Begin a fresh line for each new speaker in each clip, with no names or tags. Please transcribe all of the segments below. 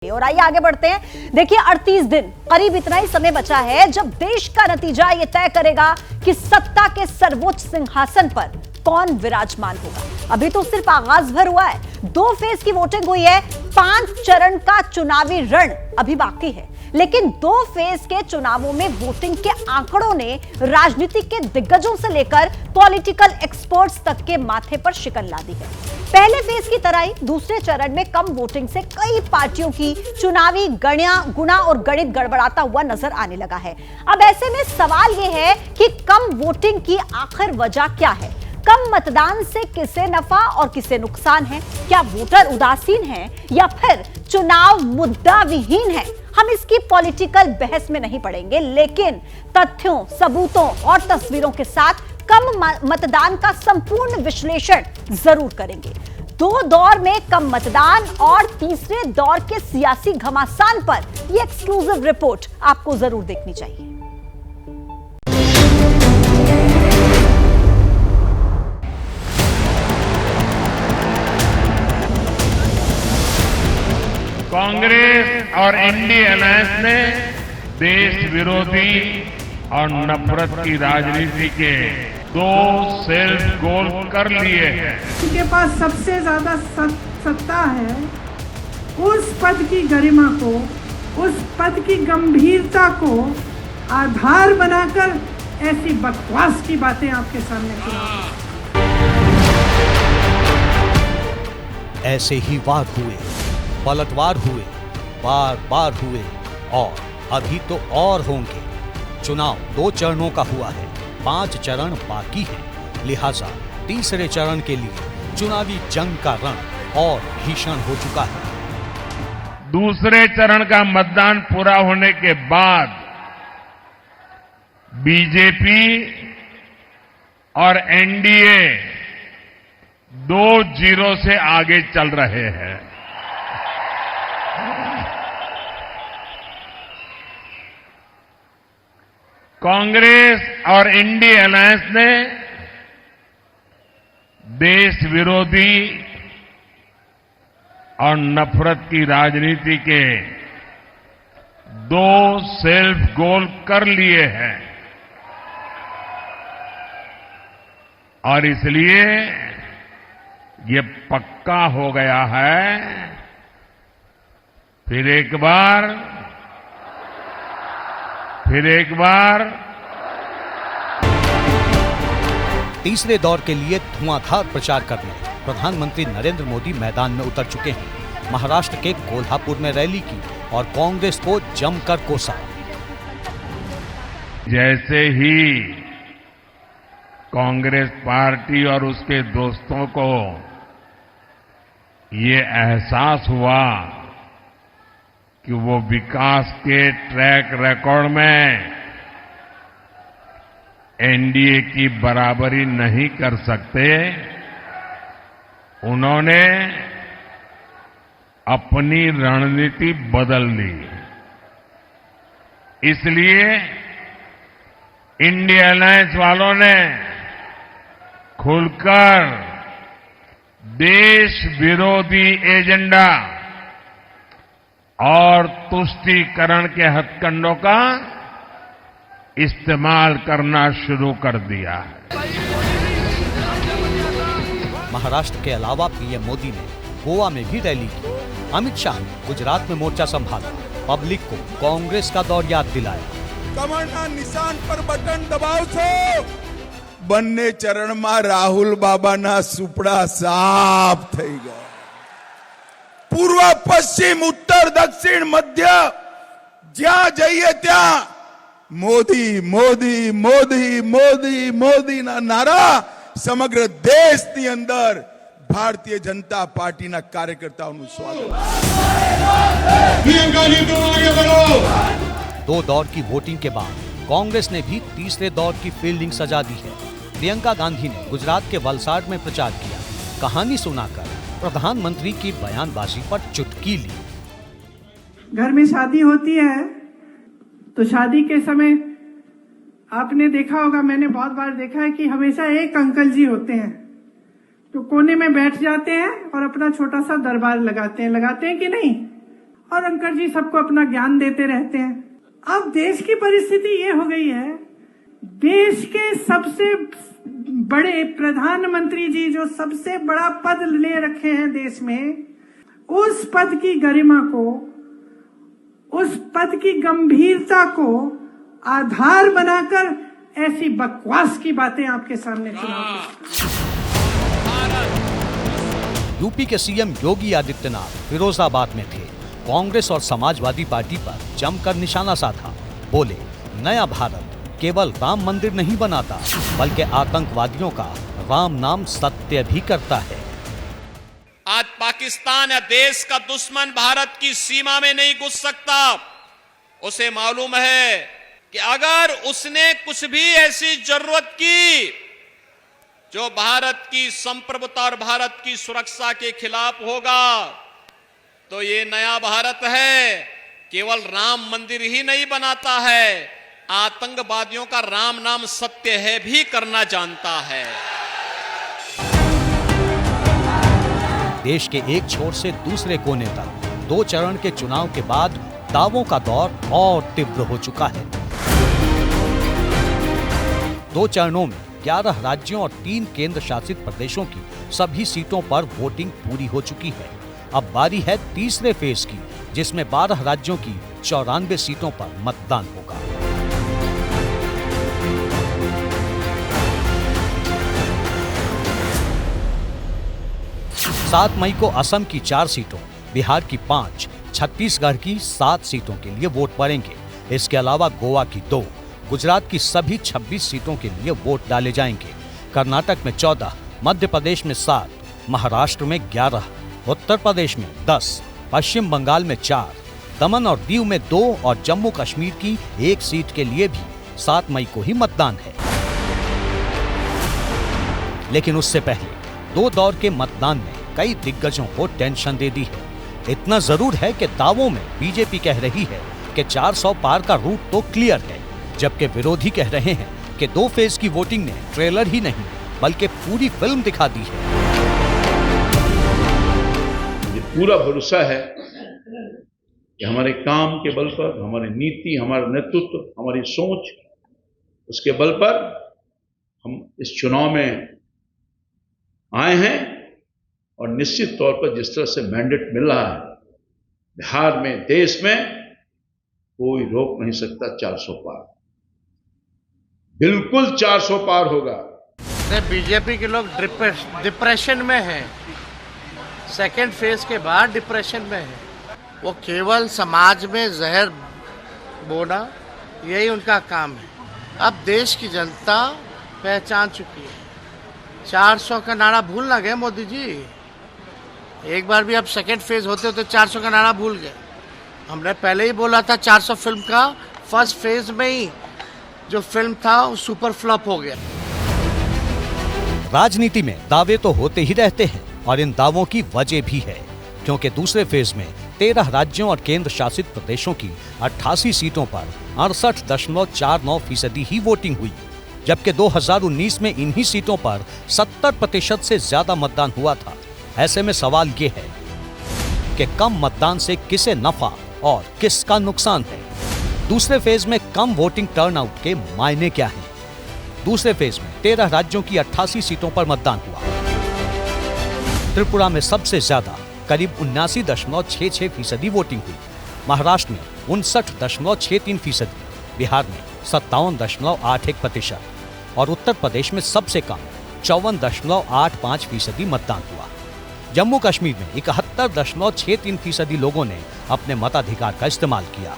और आइए आगे बढ़ते हैं। देखिए 38 दिन करीब इतना ही समय बचा है जब देश का नतीजा यह तय करेगा कि सत्ता के सर्वोच्च सिंहासन पर कौन विराजमान होगा। अभी तो सिर्फ आगाज भर हुआ है, 2 फेज की वोटिंग हुई है, 5 चरण का चुनावी रण अभी बाकी है, लेकिन 2 फेज के चुनावों में वोटिंग के आंकड़ों ने राजनीति के दिग्गजों से लेकर पॉलिटिकल एक्सपर्ट्स तक के माथे पर शिकन ला दी है। पहले फेज की तरह ही दूसरे चरण में कम वोटिंग से कई पार्टियों की चुनावी गुणा और गणित गड़बड़ाता हुआ नजर आने लगा है। अब ऐसे में सवाल यह है कि कम वोटिंग की आखिर वजह क्या है? कम मतदान से किसे नफा और किसे नुकसान है? क्या वोटर उदासीन हैं या फिर चुनाव मुद्दा विहीन है? हम इसकी पॉलिटिकल बहस में नहीं पड़ेंगे, लेकिन तथ्यों, सबूतों और तस्वीरों के साथ कम मतदान का संपूर्ण विश्लेषण जरूर करेंगे। 2 दौर में कम मतदान और तीसरे दौर के सियासी घमासान पर यह एक्सक्लूसिव रिपोर्ट आपको जरूर देखनी चाहिए।
कांग्रेस और एनडीए अलायंस ने देश विरोधी और नफरत की राजनीति के 2 सेल्फ गोल कर लिए हैं।
उनके पास सबसे ज्यादा सत्ता है, उस पद की गरिमा को, उस पद की गंभीरता को आधार बनाकर ऐसी बकवास की बातें आपके सामने सुना।
ऐसे ही वार हुए, पलटवार हुए, बार बार हुए और अभी तो और होंगे। चुनाव 2 चरणों का हुआ है, 5 चरण बाकी हैं, लिहाजा तीसरे चरण के लिए चुनावी जंग का रण और भीषण हो चुका है।
दूसरे चरण का मतदान पूरा होने के बाद बीजेपी और एनडीए 2-0 से आगे चल रहे हैं। कांग्रेस और एनडीए अलायंस ने देश विरोधी और नफरत की राजनीति के 2 सेल्फ गोल कर लिए हैं और इसलिए ये पक्का हो गया है, फिर एक बार
तीसरे दौर के लिए धुआंधार प्रचार करने प्रधानमंत्री नरेंद्र मोदी मैदान में उतर चुके हैं। महाराष्ट्र के कोल्हापुर में रैली की और कांग्रेस को जमकर कोसा।
जैसे ही कांग्रेस पार्टी और उसके दोस्तों को ये एहसास हुआ कि वो विकास के ट्रैक रिकॉर्ड में एनडीए की बराबरी नहीं कर सकते, उन्होंने अपनी रणनीति बदल ली। इसलिए इंडिया अलायंस वालों ने खुलकर देश विरोधी एजेंडा और तुष्टीकरण के हथकंडों का इस्तेमाल करना शुरू कर दिया है।
महाराष्ट्र के अलावा पीएम मोदी ने गोवा में भी रैली की। अमित शाह ने गुजरात में मोर्चा संभाला, पब्लिक को कांग्रेस का दौर याद दिलाया।
कमરના નિશાન પર બટન દબાવશો, બંને ચરણમાં રાહુલ બાબાના સુપડા સાફ થઈ ગયા। પૂર્વ પશ્ચિમ ઉત્તર દક્ષિણ મધ્ય જ્યાં જઈએ ત્યાં મોદી મોદી મોદી મોદી મોદીના નારા સમગ્ર દેશની અંદર ભારતીય જનતા પાર્ટીના કાર્યકર્તાઓનું સ્વાગત।
2 दौर की वोटिंग के बाद कांग्रेस ने भी तीसरे दौर की फील्डिंग सजा दी है। प्रियंका गांधी ने गुजरात के वलसाड में प्रचार किया, कहानी सुनाकर प्रधानमंत्री की बयानबाजी पर चुटकी ली।
घर में शादी होती है तो शादी के समय आपने देखा होगा, मैंने बहुत बार देखा है कि हमेशा एक अंकल जी होते हैं तो कोने में बैठ जाते हैं और अपना छोटा सा दरबार लगाते हैं कि नहीं। और अंकल जी सबको अपना ज्ञान देते रहते हैं। अब देश की परिस्थिति ये हो गई है, देश के सबसे बड़े प्रधानमंत्री जी जो सबसे बड़ा पद ले रखे हैं देश में, उस पद की गरिमा को, उस पद की गंभीरता को आधार बनाकर ऐसी बकवास की बातें आपके सामने चुनौती।
यूपी के सीएम योगी आदित्यनाथ फिरोजाबाद में थे। कांग्रेस और समाजवादी पार्टी पर जमकर निशाना साधा। बोले, नया भारत केवल राम मंदिर नहीं बनाता, बल्कि आतंकवादियों का राम नाम सत्य भी करता है।
आज पाकिस्तान या देश का दुश्मन भारत की सीमा में नहीं घुस सकता। उसे मालूम है कि अगर उसने कुछ भी ऐसी जरूरत की जो भारत की संप्रभुता और भारत की सुरक्षा के खिलाफ होगा, तो ये नया भारत है केवल राम मंदिर ही नहीं बनाता है, आतंकवादियों का राम नाम सत्य है भी करना जानता है।
देश के एक छोर से दूसरे कोने तक 2 चरण के चुनाव के बाद दावों का दौर और तीव्र हो चुका है। 2 चरणों में 11 राज्यों और 3 केंद्र शासित प्रदेशों की सभी सीटों पर वोटिंग पूरी हो चुकी है। अब बारी है तीसरे फेज की, जिसमें 12 राज्यों की 94 सीटों पर मतदान होगा। 7 मई को असम की 4 सीटों, बिहार की 5, छत्तीसगढ़ की 7 सीटों के लिए वोट पड़ेंगे। इसके अलावा गोवा की 2, गुजरात की सभी 26 सीटों के लिए वोट डाले जाएंगे। कर्नाटक में 14, मध्य प्रदेश में 7, महाराष्ट्र में 11, उत्तर प्रदेश में 10, पश्चिम बंगाल में 4, दमन और दीव में 2 और जम्मू कश्मीर की 1 सीट के लिए भी 7 मई को ही मतदान है। लेकिन उससे पहले 2 दौर के मतदान में कई दिग्गजों को टेंशन दे दी है। इतना जरूर है कि दावों में बीजेपी कह रही है कि 400 पार का रूट तो क्लियर है, जबकि विरोधी कह रहे हैं कि 2 फेज की वोटिंग ने ट्रेलर ही नहीं बल्कि पूरी फिल्म दिखा दी है।
मुझे पूरा भरोसा है कि हमारे काम के बल पर, हमारी नीति, हमारा नेतृत्व, हमारी सोच, उसके बल पर हम इस चुनाव में आए हैं। और निश्चित तौर पर जिस तरह से मैंडेट मिल रहा है, बिहार में, देश में कोई रोक नहीं सकता 400 पार। बिल्कुल 400 पार होगा।
बीजेपी के लोग डिप्रेशन में हैं, सेकेंड फेज के बाद डिप्रेशन में है। वो केवल समाज में जहर बोना, यही उनका काम है। अब देश की जनता पहचान चुकी है। 400 का नारा भूल ना गए मोदी जी। एक बार भी अब सेकेंड फेज होते तो 400 का नारा भूल गए। हमने पहले ही बोला था 400 फिल्म का फर्स्ट फेज में ही जो फिल्म था वो सुपर फ्लॉप हो गया।
राजनीति में दावे तो होते ही रहते हैं और इन दावों की वजह भी है, क्योंकि दूसरे फेज में 13 राज्यों और केंद्र शासित प्रदेशों की 88 सीटों पर 68.49% ही वोटिंग हुई, जबकि 2019 में इन्हीं सीटों पर 70% से ज्यादा मतदान हुआ था। ऐसे में सवाल ये है कि कम मतदान से किसे नफा और किसका नुकसान है। दूसरे फेज में कम वोटिंग टर्नआउट के मायने क्या हैं? दूसरे फेज में 13 राज्यों की 88 सीटों पर मतदान हुआ। त्रिपुरा में सबसे ज्यादा करीब 79.66% वोटिंग हुई। महाराष्ट्र में 59.63%, बिहार में 57.81% और उत्तर प्रदेश में सबसे कम 54.85% मतदान हुआ। जम्मू कश्मीर में 71.63% लोगों ने अपने मताधिकार का इस्तेमाल किया।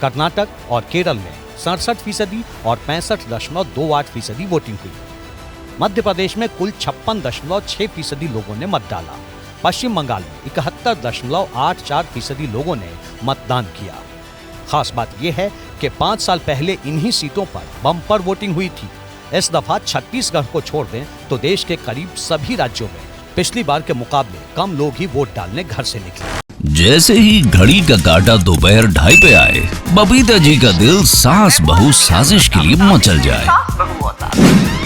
कर्नाटक और केरल में 67% और 65.28% वोटिंग हुई। मध्य प्रदेश में कुल 56.6% लोगों ने मत डाला। पश्चिम बंगाल में 71.84% लोगों ने मतदान किया। खास बात यह है कि 5 साल पहले इन्हीं सीटों पर बम्पर वोटिंग हुई थी। इस दफा छत्तीसगढ़ को छोड़ दें तो देश के करीब सभी राज्यों में पिछली बार के मुकाबले कम लोग ही वोट डालने घर से निकले।
जैसे ही घड़ी का काटा दोपहर 2:30 पे आए, बबीता जी का दिल सास बहू साजिश के लिए मचल जाए।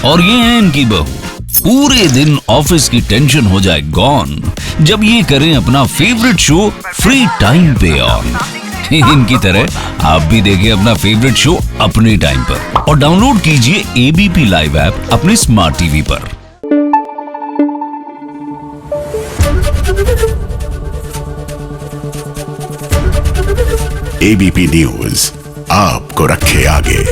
और ये है इनकी बहू, पूरे दिन ऑफिस की टेंशन हो जाए गॉन, जब ये करें अपना फेवरेट शो फ्री टाइम पे ऑन। इनकी तरह आप भी देखें अपना फेवरेट शो अपने टाइम पर और डाउनलोड कीजिए एबीपी लाइव ऐप अपने स्मार्ट टीवी पर।
एबीपी न्यूज आपको रखे आगे।